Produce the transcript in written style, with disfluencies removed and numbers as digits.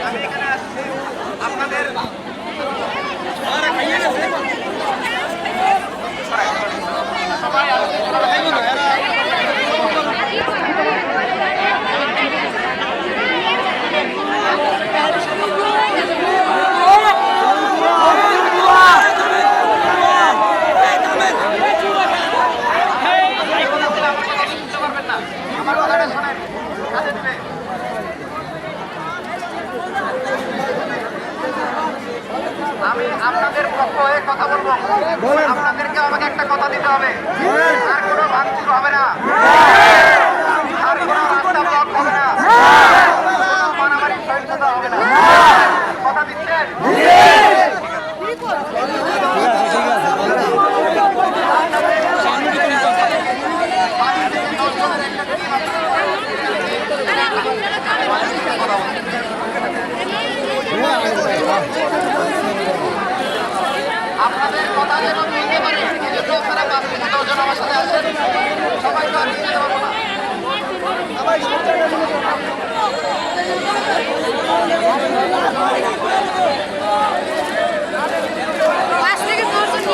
আমি এখানে আসছি আপনাদের সবাই আমার কথাটা শোনেন, কাজে দিবে। আমি আপনাদের পক্ষ হয়ে কথা বলবো, আপনাদেরকে আমাকে একটা কথা দিতে হবে, আর কোনো ভাঙচুর হবে না, আর কোনো রাস্তা ব্লক হবে না, মারামারি সহিংসতা হবে না, কথা দিচ্ছেন? আপনাদের কথা যেন মিলতে পারে, এই জন্য আপনারা 5 থেকে 10 জন আমার সাথে আসেন, সবাই তো আর